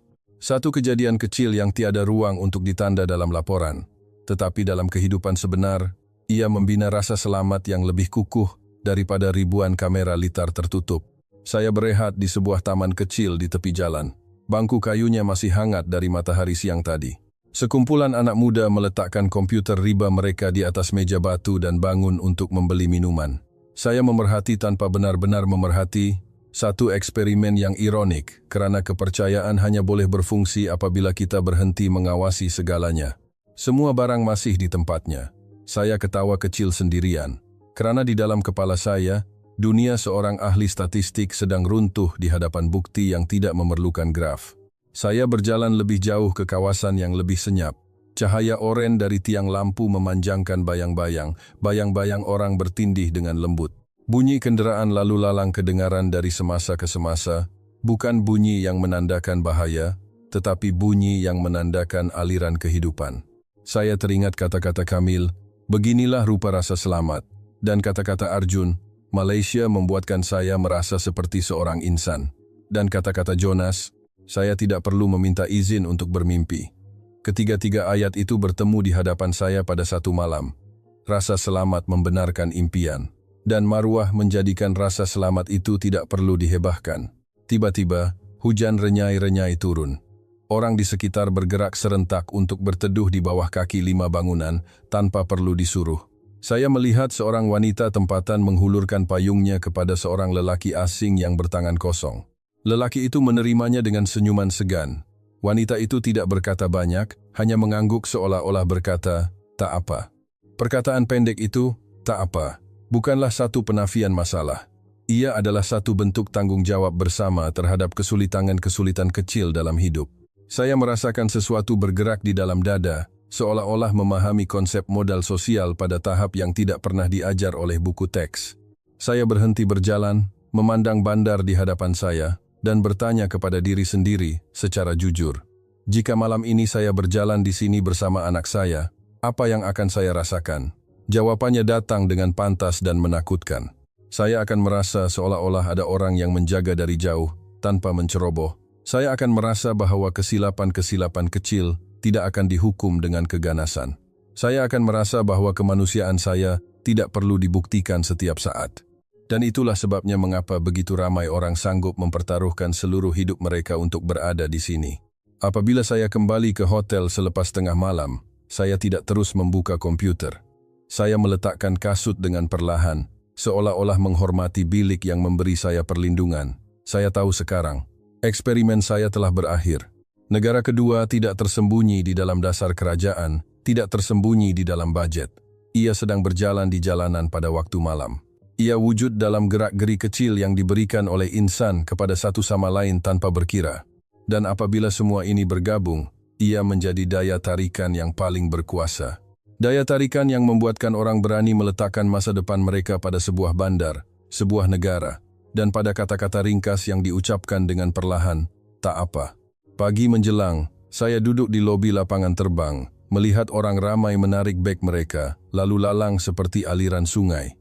Satu kejadian kecil yang tiada ruang untuk ditanda dalam laporan. Tetapi dalam kehidupan sebenar, ia membina rasa selamat yang lebih kukuh daripada ribuan kamera litar tertutup. Saya berehat di sebuah taman kecil di tepi jalan. Bangku kayunya masih hangat dari matahari siang tadi. Sekumpulan anak muda meletakkan komputer riba mereka di atas meja batu dan bangun untuk membeli minuman. Saya memerhati tanpa benar-benar memerhati satu eksperimen yang ironik, kerana kepercayaan hanya boleh berfungsi apabila kita berhenti mengawasi segalanya. Semua barang masih di tempatnya. Saya ketawa kecil sendirian, kerana di dalam kepala saya, dunia seorang ahli statistik sedang runtuh di hadapan bukti yang tidak memerlukan graf. Saya berjalan lebih jauh ke kawasan yang lebih senyap. Cahaya oren dari tiang lampu memanjangkan bayang-bayang, bayang-bayang orang bertindih dengan lembut. Bunyi kenderaan lalu lalang kedengaran dari semasa ke semasa, bukan bunyi yang menandakan bahaya, tetapi bunyi yang menandakan aliran kehidupan. Saya teringat kata-kata Kamil, beginilah rupa rasa selamat, dan kata-kata Arjun, Malaysia membuatkan saya merasa seperti seorang insan. Dan kata-kata Jonas, saya tidak perlu meminta izin untuk bermimpi. Ketiga-tiga ayat itu bertemu di hadapan saya pada satu malam. Rasa selamat membenarkan impian. Dan Marwah menjadikan rasa selamat itu tidak perlu dihebahkan. Tiba-tiba, hujan renyai-renyai turun. Orang di sekitar bergerak serentak untuk berteduh di bawah kaki 5 bangunan tanpa perlu disuruh. Saya melihat seorang wanita tempatan menghulurkan payungnya kepada seorang lelaki asing yang bertangan kosong. Lelaki itu menerimanya dengan senyuman segan. Wanita itu tidak berkata banyak, hanya mengangguk seolah-olah berkata, "Tak apa." Perkataan pendek itu, "tak apa," bukanlah satu penafian masalah. Ia adalah satu bentuk tanggung jawab bersama terhadap kesulitan-kesulitan kecil dalam hidup. Saya merasakan sesuatu bergerak di dalam dada, seolah-olah memahami konsep modal sosial pada tahap yang tidak pernah diajar oleh buku teks. Saya berhenti berjalan, memandang bandar di hadapan saya, dan bertanya kepada diri sendiri secara jujur. Jika malam ini saya berjalan di sini bersama anak saya, apa yang akan saya rasakan? Jawabannya datang dengan pantas dan menakutkan. Saya akan merasa seolah-olah ada orang yang menjaga dari jauh, tanpa menceroboh. Saya akan merasa bahwa kesilapan-kesilapan kecil tidak akan dihukum dengan keganasan. Saya akan merasa bahwa kemanusiaan saya tidak perlu dibuktikan setiap saat. Dan itulah sebabnya mengapa begitu ramai orang sanggup mempertaruhkan seluruh hidup mereka untuk berada di sini. Apabila saya kembali ke hotel selepas tengah malam, saya tidak terus membuka komputer. Saya meletakkan kasut dengan perlahan, seolah-olah menghormati bilik yang memberi saya perlindungan. Saya tahu sekarang, eksperimen saya telah berakhir. Negara kedua tidak tersembunyi di dalam dasar kerajaan, tidak tersembunyi di dalam budget. Ia sedang berjalan di jalanan pada waktu malam. Ia wujud dalam gerak-geri kecil yang diberikan oleh insan kepada satu sama lain tanpa berkira. Dan apabila semua ini bergabung, ia menjadi daya tarikan yang paling berkuasa. Daya tarikan yang membuatkan orang berani meletakkan masa depan mereka pada sebuah bandar, sebuah negara, dan pada kata-kata ringkas yang diucapkan dengan perlahan, "tak apa." Pagi menjelang, saya duduk di lobi lapangan terbang, melihat orang ramai menarik beg mereka, lalu lalang seperti aliran sungai.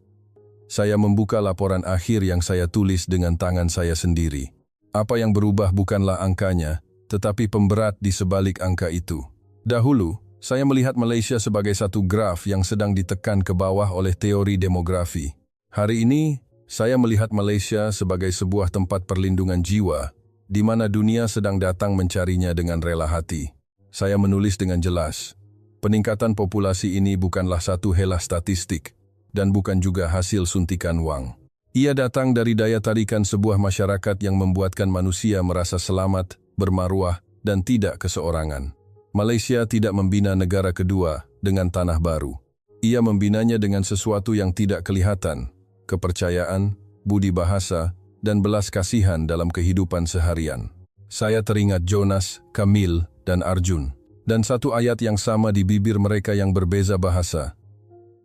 Saya membuka laporan akhir yang saya tulis dengan tangan saya sendiri. Apa yang berubah bukanlah angkanya, tetapi pemberat di sebalik angka itu. Dahulu, saya melihat Malaysia sebagai satu graf yang sedang ditekan ke bawah oleh teori demografi. Hari ini, saya melihat Malaysia sebagai sebuah tempat perlindungan jiwa, di mana dunia sedang datang mencarinya dengan rela hati. Saya menulis dengan jelas, peningkatan populasi ini bukanlah satu helah statistik, dan bukan juga hasil suntikan wang. Ia datang dari daya tarikan sebuah masyarakat yang membuatkan manusia merasa selamat, bermaruah, dan tidak keseorangan. Malaysia tidak membina negara kedua dengan tanah baru. Ia membinanya dengan sesuatu yang tidak kelihatan, kepercayaan, budi bahasa, dan belas kasihan dalam kehidupan seharian. Saya teringat Jonas, Kamil, dan Arjun, dan satu ayat yang sama di bibir mereka yang berbeza bahasa.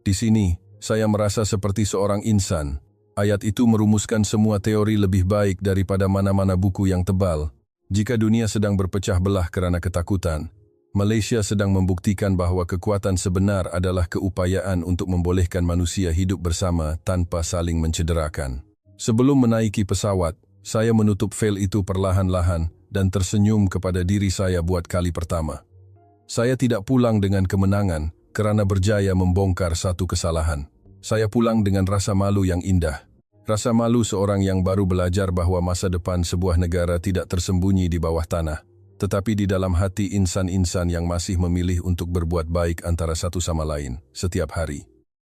Di sini, saya merasa seperti seorang insan. Ayat itu merumuskan semua teori lebih baik daripada mana-mana buku yang tebal. Jika dunia sedang berpecah belah karena ketakutan, Malaysia sedang membuktikan bahwa kekuatan sebenar adalah keupayaan untuk membolehkan manusia hidup bersama tanpa saling mencederakan. Sebelum menaiki pesawat, saya menutup file itu perlahan-lahan dan tersenyum kepada diri saya buat kali pertama. Saya tidak pulang dengan kemenangan karena berjaya membongkar satu kesalahan. Saya pulang dengan rasa malu yang indah. Rasa malu seorang yang baru belajar bahwa masa depan sebuah negara tidak tersembunyi di bawah tanah, tetapi di dalam hati insan-insan yang masih memilih untuk berbuat baik antara satu sama lain setiap hari.